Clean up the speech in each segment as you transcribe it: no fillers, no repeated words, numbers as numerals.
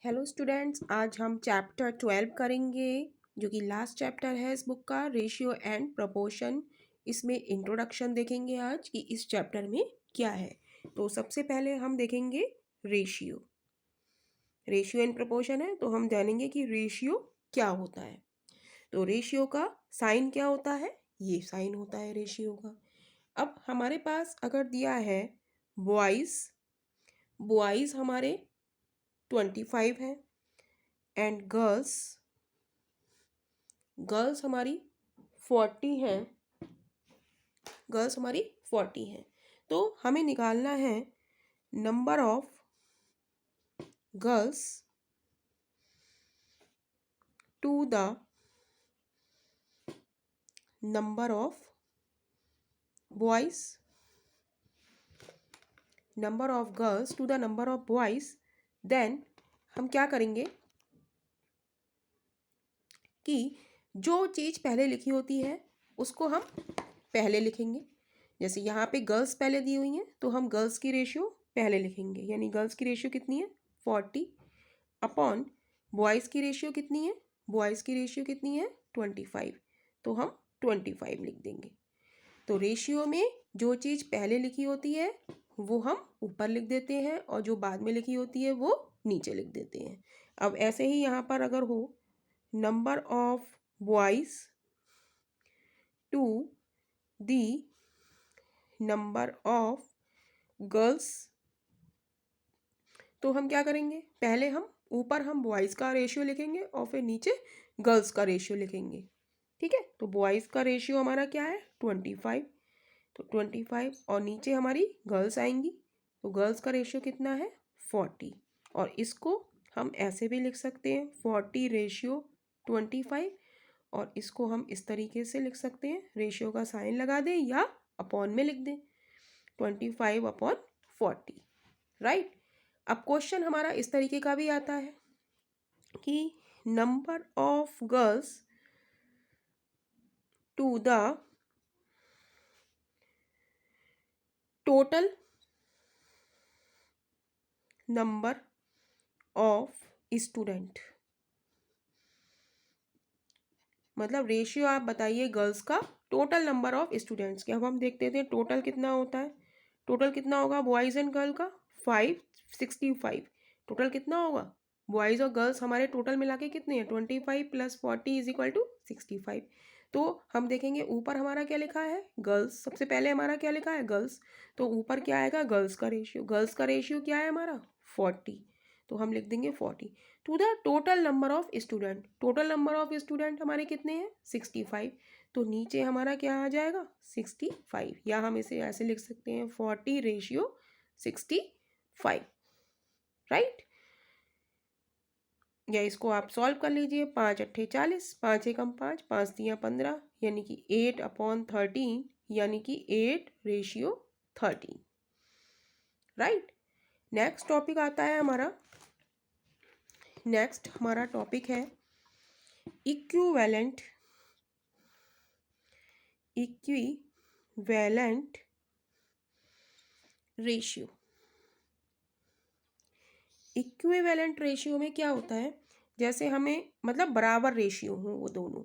Hello students, आज हम chapter 12 करेंगे जो कि लास्ट चैप्टर है इस बुक का, रेशियो एंड प्रपोर्शन। इसमें इंट्रोडक्शन देखेंगे आज कि इस चैप्टर में क्या है। तो सबसे पहले हम देखेंगे रेशियो। रेशियो एंड प्रपोर्शन है तो हम जानेंगे कि रेशियो क्या होता है। तो रेशियो का साइन क्या होता है, ये साइन होता है रेशियो का। अब हमारे पास अगर दिया है बॉयज़, बॉयज़ हमारे 25 हैं एंड गर्ल्स, गर्ल्स हमारी 40 हैं, गर्ल्स हमारी 40 हैं। तो हमें निकालना है number of girls to the number of boys, number of girls to the number of boys. Then हम क्या करेंगे कि जो चीज़ पहले लिखी होती है उसको हम पहले लिखेंगे। जैसे यहाँ पे गर्ल्स पहले दी हुई हैं तो हम गर्ल्स की रेशियो पहले लिखेंगे, यानी गर्ल्स की रेशियो कितनी है 40 अपॉन बॉयज़ की रेशियो कितनी है, बॉयज़ की रेशियो कितनी है 25, तो हम 25 लिख देंगे। तो रेशियो में जो चीज़ पहले लिखी होती है वो हम ऊपर लिख देते हैं और जो बाद में लिखी होती है वो नीचे लिख देते हैं। अब ऐसे ही यहाँ पर अगर हो number of boys to the number of girls, तो हम क्या करेंगे, पहले हम ऊपर हम बॉयज़ का रेशियो लिखेंगे और फिर नीचे गर्ल्स का रेशियो लिखेंगे। ठीक है, तो बॉयज़ का रेशियो हमारा क्या है 25, तो 25 और नीचे हमारी गर्ल्स आएंगी तो गर्ल्स का रेशियो कितना है 40। और इसको हम ऐसे भी लिख सकते हैं 40 रेशियो 25, और इसको हम इस तरीके से लिख सकते हैं, रेशियो का साइन लगा दें या अपॉन में लिख दें 25 अपॉन 40, राइट। अब क्वेश्चन हमारा इस तरीके का भी आता है कि number of girls to the total number of student, मतलब रेशियो आप बताइए गर्ल्स का टोटल नंबर ऑफ स्टूडेंट्स के। अब हम देखते थे टोटल कितना होता है, टोटल कितना होगा बॉयज़ एंड गर्ल का 565, टोटल कितना होगा बॉयज़ और गर्ल्स हमारे टोटल मिला के कितने हैं 25 + 40 = 65। तो हम देखेंगे ऊपर हमारा क्या लिखा है गर्ल्स, सबसे पहले हमारा क्या लिखा है गर्ल्स, तो ऊपर क्या आएगा गर्ल्स का रेशियो, गर्ल्स का रेशियो क्या है हमारा 40, तो हम लिख देंगे 40 to the total number of student. Total number of student हमारे कितने हैं 65, तो नीचे हमारा क्या आ जाएगा 65, या हम इसे ऐसे लिख सकते हैं 40 रेशियो 65, राइट। या इसको आप सॉल्व कर लीजिए, 5 × 8 = 40, 5 एकम 5, 5 × 15, यानी कि 8/13, यानी कि 8 रेशियो 13, राइट। नेक्स्ट टॉपिक आता है हमारा, नेक्स्ट हमारा टॉपिक है equivalent, equivalent ratio. Equivalent ratio में क्या होता है, जैसे हमें मतलब बराबर रेशियो हो वो दोनों,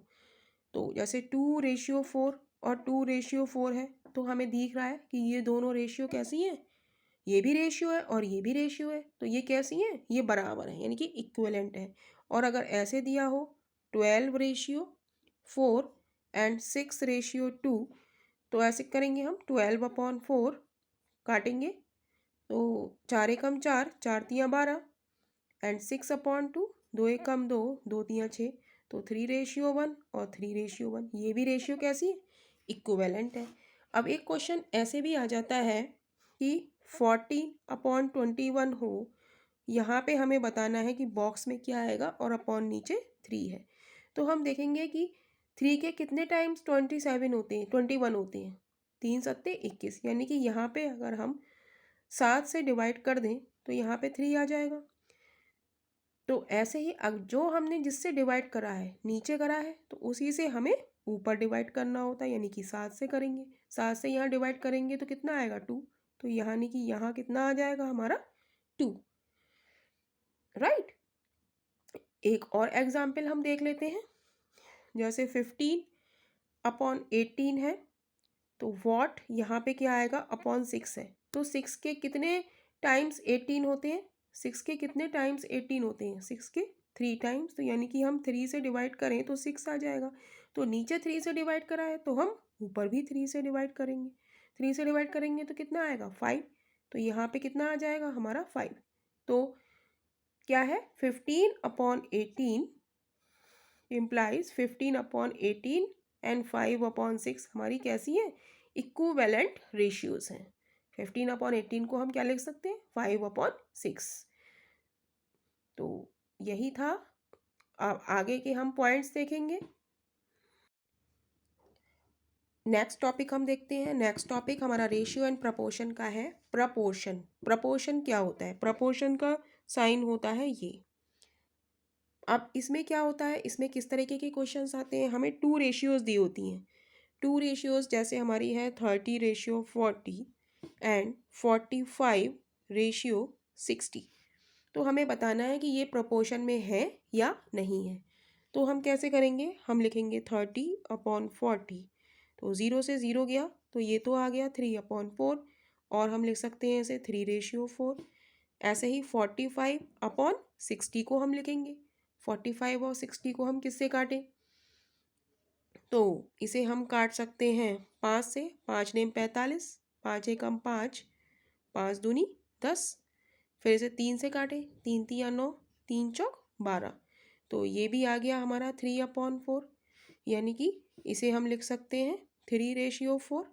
तो जैसे 2:4 और 2:4 है, तो हमें दिख रहा है कि ये दोनों रेशियो कैसी हैं, ये भी रेशियो है और ये भी रेशियो है, तो ये कैसी हैं, ये बराबर है, यानी कि इक्विवेलेंट है। और अगर ऐसे दिया हो 12:4 एंड 6:2, तो ऐसे करेंगे हम 12/4 काटेंगे, तो 4 एकम 4, 4 × 12 एंड 6/2, 2 एकम 2, 2 × 6, तो 3:1 और 3:1, ये भी रेशियो कैसी है इक्विवेलेंट है। अब एक क्वेश्चन ऐसे भी आ जाता है कि 40/21 हो, यहाँ पे हमें बताना है कि बॉक्स में क्या आएगा और अपॉन नीचे 3 है, तो हम देखेंगे कि 3 के कितने टाइम्स 27 होते हैं 21 होते हैं, 3 सत्ते 21, यानी कि यहाँ पे अगर हम 7 से डिवाइड कर दें तो यहाँ पे 3 आ जाएगा। तो ऐसे ही अब जो हमने जिससे डिवाइड करा है नीचे करा है तो उसी से हमें ऊपर डिवाइड करना होता है, यानी कि 7 से करेंगे, 7 से यहाँ डिवाइड करेंगे तो कितना आएगा 2, तो यानी कि यहाँ कितना आ जाएगा हमारा 2, राइट। एक और एग्जाम्पल हम देख लेते हैं। जैसे 15/18 है, तो वॉट यहाँ पे क्या आएगा, अपॉन 6 है। तो 6 के कितने टाइम्स 18 होते हैं, 6 के कितने टाइम्स 18 होते हैं, 6 के 3 टाइम्स। तो यानी कि हम 3 से डिवाइड करें तो 6 आ जाएगा। तो नीचे 3 से डिवाइड करा है तो हम ऊपर भी 3 से डिवाइड करेंगे। 3 से डिवाइड करेंगे तो कितना आएगा, 5। तो यहाँ पे कितना आ जाएगा हमारा 5। तो क्या है, 15/18 इम्प्लाइज 15/18 एंड 5/6 हमारी कैसी है, इक्विवेलेंट रेशियोज हैं। 15/18 को हम क्या लिख सकते हैं, 5/6। तो यही था। अब आगे के हम पॉइंट्स देखेंगे। नेक्स्ट टॉपिक हम देखते हैं। नेक्स्ट टॉपिक हमारा रेशियो एंड प्रपोर्शन का है। प्रपोर्शन, प्रपोर्शन क्या होता है, प्रपोर्शन का साइन होता है ये। अब इसमें क्या होता है, इसमें किस तरीके के क्वेश्चंस आते हैं, हमें 2 रेशियोज दी होती हैं। 2 रेशियोज जैसे हमारी है 30/40 एंड 45/60। तो हमें बताना है कि ये प्रोपोर्शन में है या नहीं है। तो हम कैसे करेंगे, हम लिखेंगे 30/40। तो 0 से 0 गया तो ये तो आ गया 3/4, और हम लिख सकते हैं इसे 3/4। ऐसे ही 45/60 को हम लिखेंगे। 45 और 60 को हम किससे काटें, तो इसे हम काट सकते हैं 5 से। 5 नेम 45, 5 एकम 5, 5 दूनी 10। फिर इसे 3 से काटें, 3 तिया 9, 3 चौक 12। तो ये भी आ गया हमारा 3/4, यानी कि इसे हम लिख सकते हैं 3/4।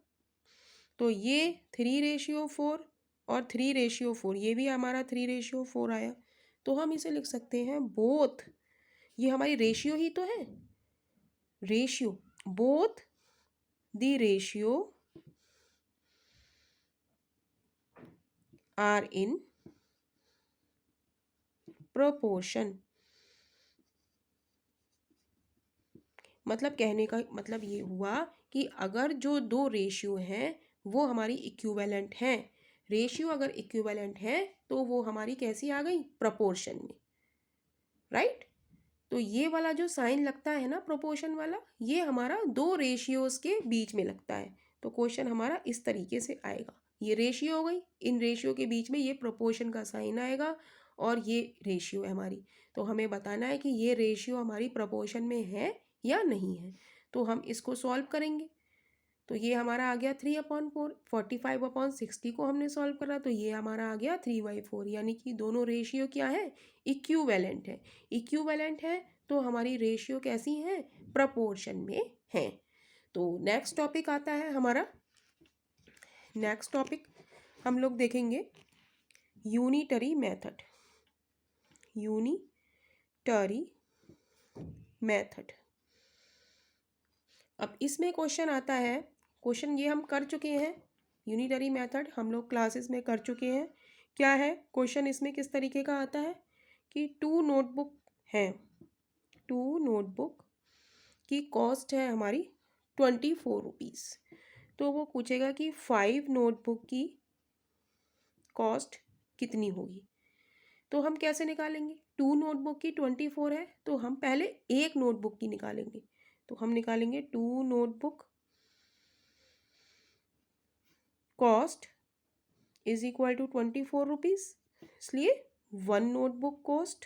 तो ये 3/4 और 3/4, ये भी हमारा 3/4 आया। तो हम इसे लिख सकते हैं बोथ, ये हमारी रेशियो ही तो है, ratio, both the ratio are in proportion. मतलब कहने का मतलब ये हुआ कि अगर जो 2 रेशियो हैं वो हमारी इक्विवेलेंट हैं, रेशियो अगर इक्विवेलेंट है तो वो हमारी कैसी आ गई, प्रोपोर्शन में, राइट। तो ये वाला जो साइन लगता है ना प्रोपोर्शन वाला, ये हमारा 2 रेशियोज के बीच में लगता है। तो क्वेश्चन हमारा इस तरीके से आएगा, ये रेशियो हो गई, इन रेशियो के बीच में ये प्रोपोर्शन का साइन आएगा, और ये रेशियो है हमारी। तो हमें बताना है कि ये रेशियो हमारी प्रोपोर्शन में है या नहीं है। तो हम इसको सॉल्व करेंगे। तो ये हमारा आ गया 3/4। 45/60 को हमने सॉल्व करा तो ये हमारा आ गया 3/4, यानी कि दोनों रेशियो क्या है, इक्विवेलेंट है। इक्विवेलेंट है तो हमारी रेशियो कैसी है, प्रपोर्शन में है। तो नेक्स्ट टॉपिक आता है हमारा, नेक्स्ट टॉपिक हम लोग देखेंगे यूनिटरी मेथड। Unitary method. अब इसमें क्वेश्चन आता है, क्वेश्चन ये हम कर चुके हैं, यूनिटरी मेथड हम लोग क्लासेस में कर चुके हैं। क्या है क्वेश्चन इसमें, किस तरीके का आता है कि 2 नोटबुक हैं, 2 नोटबुक की कॉस्ट है हमारी 24 रुपीज़। तो वो पूछेगा कि 5 नोटबुक की कॉस्ट कितनी होगी। तो हम कैसे निकालेंगे, 2 नोटबुक की 24 है तो हम पहले एक नोटबुक की निकालेंगे। तो हम निकालेंगे 2 notebook cost is equal to 24 rupees, इसलिए 1 notebook cost,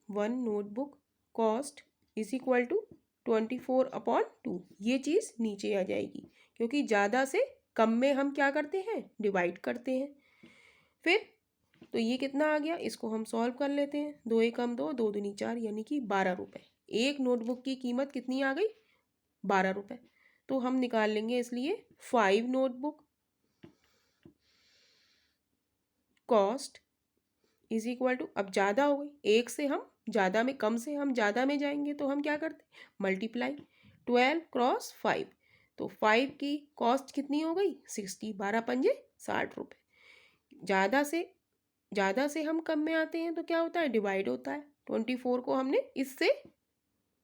1 notebook cost is equal to 24/2। ये चीज़ नीचे आ जाएगी, क्योंकि ज़्यादा से कम में हम क्या करते हैं, डिवाइड करते हैं। फिर तो ये कितना आ गया, इसको हम सॉल्व कर लेते हैं। 2 एकम 2, 2 दूनी 4, यानी कि 12 रुपये। एक नोटबुक की कीमत कितनी आ गई, 12 रुपये। तो हम निकाल लेंगे इसलिए 5 notebook cost is equal to, अब ज़्यादा हो गई, एक से हम ज़्यादा में, कम से हम ज़्यादा में जाएंगे तो हम क्या करते हैं, मल्टीप्लाई 12 क्रॉस 5। तो 5 की कॉस्ट कितनी हो गई, 60, 12 पंजे 60 रुपये। ज़्यादा से हम कम में आते हैं तो क्या होता है, डिवाइड होता है। 24 को हमने इससे,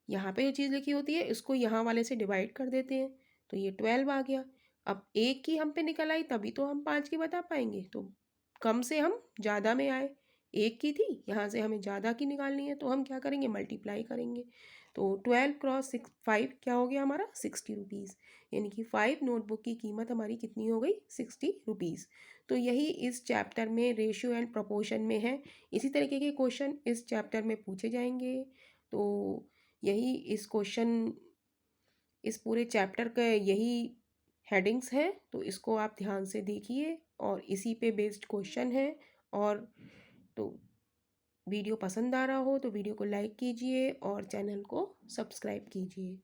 यहाँ पे जो चीज़ लिखी होती है इसको यहाँ वाले से डिवाइड कर देते हैं, तो ये 12 आ गया। अब एक की हम पे निकल आई तभी तो हम 5 की बता पाएंगे, तो कम से हम ज़्यादा में आए, 1 की थी, यहाँ से हमें ज़्यादा की निकालनी है तो हम क्या करेंगे, मल्टीप्लाई करेंगे। तो 12 क्रॉस 5 क्या हो गया हमारा, 60 रुपीज़। यानी कि 5 नोटबुक की कीमत हमारी कितनी हो गई, 60 रुपीज़। तो यही इस चैप्टर में रेशियो एंड प्रोपोर्शन में है। इसी तरीके के क्वेश्चन इस चैप्टर में पूछे जाएंगे। तो यही इस क्वेश्चन, इस पूरे चैप्टर का यही हेडिंग्स हैं, तो इसको आप ध्यान से देखिए और इसी पे बेस्ड क्वेश्चन है। और तो वीडियो पसंद आ रहा हो तो वीडियो को लाइक कीजिए और चैनल को सब्सक्राइब कीजिए।